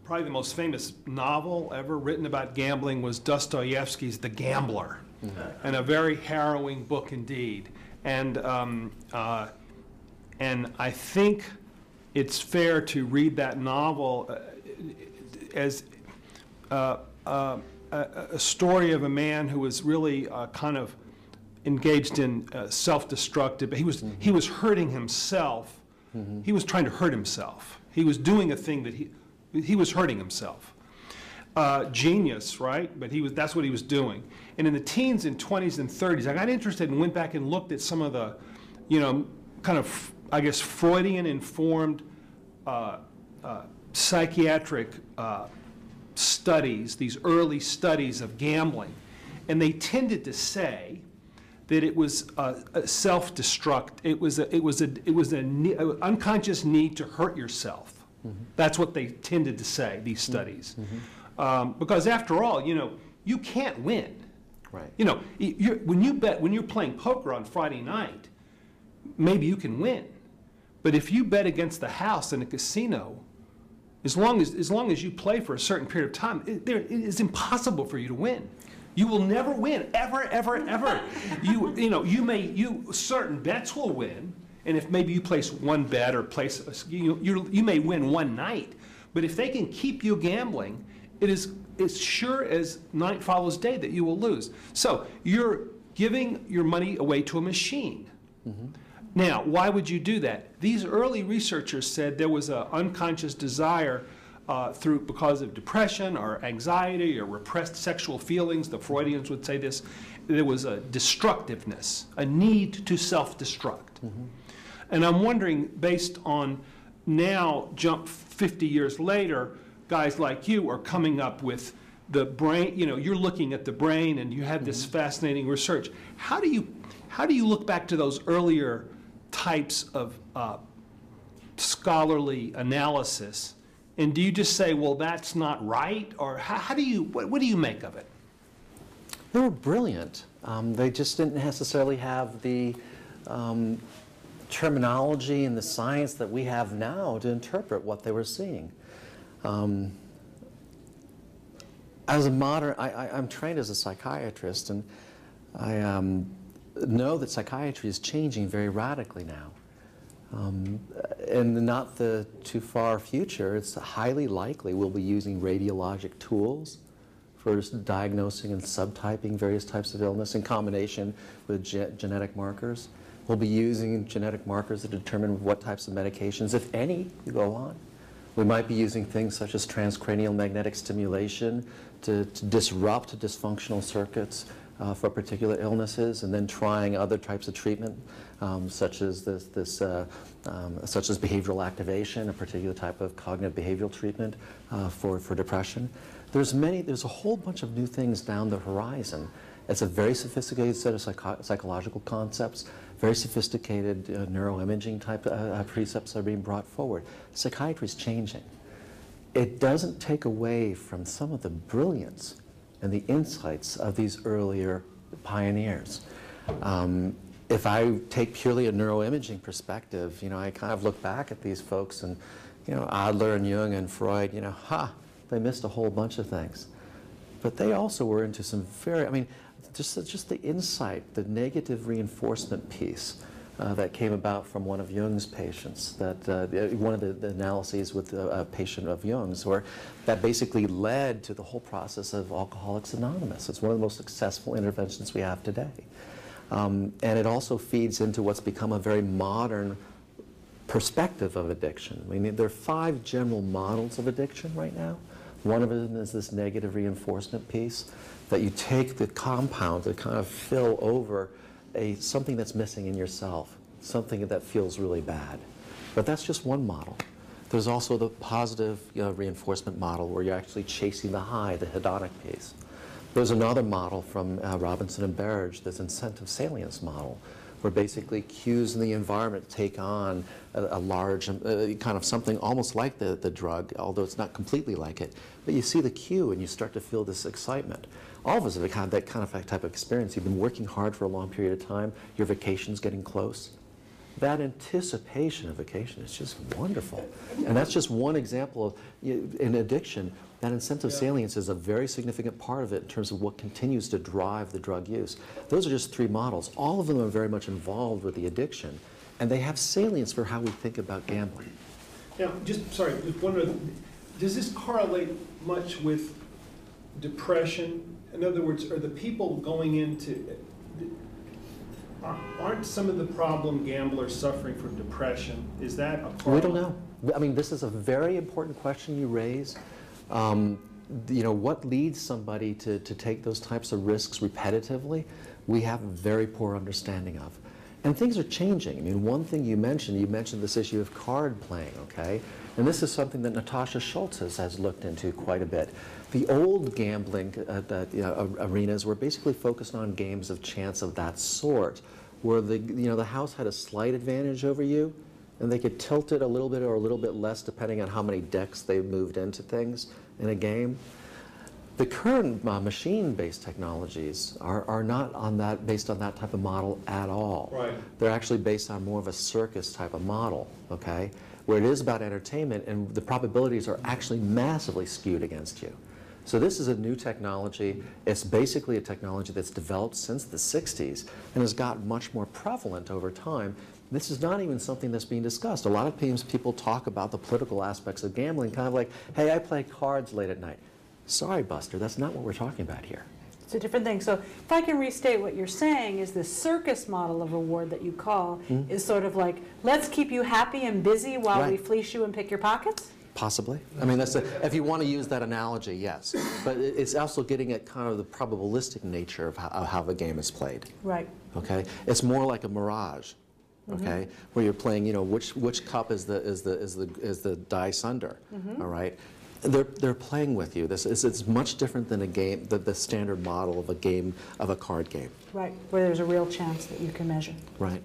probably the most famous novel ever written about gambling was Dostoevsky's The Gambler, and a very harrowing book indeed. And I think it's fair to read that novel as a story of a man who was really kind of engaged in self-destructive. He was hurting himself. He was trying to hurt himself. He was doing a thing that he was hurting himself. Genius, right? But that's what he was doing. And in the teens and 20s and 30s, I got interested and went back and looked at some of the, kind of, I guess, Freudian-informed psychiatric studies, these early studies of gambling. And they tended to say that it was a self-destruct. It was an unconscious need to hurt yourself. That's what they tended to say, these studies. Because after all, you can't win. Right. When you're playing poker on Friday night, maybe you can win. But if you bet against the house in a casino, as long as you play for a certain period of time, it is impossible for you to win. You will never win, ever, ever, ever. Certain bets will win, and if maybe you place one bet or you may win one night, but if they can keep you gambling, it's sure as night follows day that you will lose. So you're giving your money away to a machine. Now, why would you do that? These early researchers said there was an unconscious desire because of depression or anxiety or repressed sexual feelings. The Freudians would say this. There was a destructiveness, a need to self-destruct. And I'm wondering, based on now, jump 50 years later, guys like you are coming up with the brain, you're looking at the brain and you have this fascinating research. How do you look back to those earlier types of scholarly analysis, and do you just say, well, that's not right, or what do you make of it? They were brilliant. They just didn't necessarily have the terminology and the science that we have now to interpret what they were seeing. As a modern, I'm trained as a psychiatrist, and I know that psychiatry is changing very radically now. In not the too far future, it's highly likely we'll be using radiologic tools for diagnosing and subtyping various types of illness in combination with genetic markers. We'll be using genetic markers to determine what types of medications, if any, you go on. We might be using things such as transcranial magnetic stimulation to disrupt dysfunctional circuits for particular illnesses, and then trying other types of treatment, such as such as behavioral activation, a particular type of cognitive behavioral treatment for depression. There's a whole bunch of new things down the horizon. It's a very sophisticated set of psychological concepts, very sophisticated neuroimaging type precepts are being brought forward. Psychiatry is changing. It doesn't take away from some of the brilliance and the insights of these earlier pioneers. If I take purely a neuroimaging perspective, I kind of look back at these folks and, Adler and Jung and Freud, they missed a whole bunch of things. But they also were into some very, just the insight, the negative reinforcement piece that came about from one of Jung's patients, that one of the analyses with a patient of Jung's, where that basically led to the whole process of Alcoholics Anonymous. It's one of the most successful interventions we have today. And it also feeds into what's become a very modern perspective of addiction. There are 5 general models of addiction right now. One of them is this negative reinforcement piece, that you take the compound to kind of fill over something that's missing in yourself, something that feels really bad. But that's just one model. There's also the positive reinforcement model, where you're actually chasing the high, the hedonic piece. There's another model from Robinson and Berge, this incentive salience model, where basically cues in the environment take on a large, kind of something almost like the drug, although it's not completely like it. But you see the cue and you start to feel this excitement. All of us have had that kind of type of experience. You've been working hard for a long period of time, your vacation's getting close. that anticipation of vacation is just wonderful. And that's just one example of, in addiction, that incentive salience is a very significant part of it in terms of what continues to drive the drug use. Those are just 3 models. All of them are very much involved with the addiction, and they have salience for how we think about gambling. Now, just wondering, does this correlate much with depression? In other words, are the people going into, aren't some of the problem gamblers suffering from depression? Is that a problem? We don't know. I mean, this is a very important question you raise. What leads somebody to take those types of risks repetitively, we have a very poor understanding of. And things are changing. I mean, one thing you mentioned this issue of card playing, okay? And this is something that Natasha Schultz has looked into quite a bit. The old gambling arenas were basically focused on games of chance of that sort, where the house had a slight advantage over you, and they could tilt it a little bit or a little bit less depending on how many decks they moved into things in a game. The current machine-based technologies are not based on that type of model at all. Right. They're actually based on more of a circus type of model, okay, where it is about entertainment and the probabilities are actually massively skewed against you. So this is a new technology. It's basically a technology that's developed since the 60s and has gotten much more prevalent over time. This is not even something that's being discussed. A lot of times people talk about the political aspects of gambling, kind of like, hey, I play cards late at night. Sorry, Buster, that's not what we're talking about here. It's a different thing. So if I can restate what you're saying, is this circus model of reward that you call is sort of like, let's keep you happy and busy while we fleece you and pick your pockets? Possibly. I mean, if you want to use that analogy, yes. But it's also getting at kind of the probabilistic nature of how the game is played. Right. Okay? It's more like a mirage. Okay, where you're playing, which cup is the dice under, all right? They're playing with you. It's much different than a game, the standard model of a card game. Right, where there's a real chance that you can measure. Right.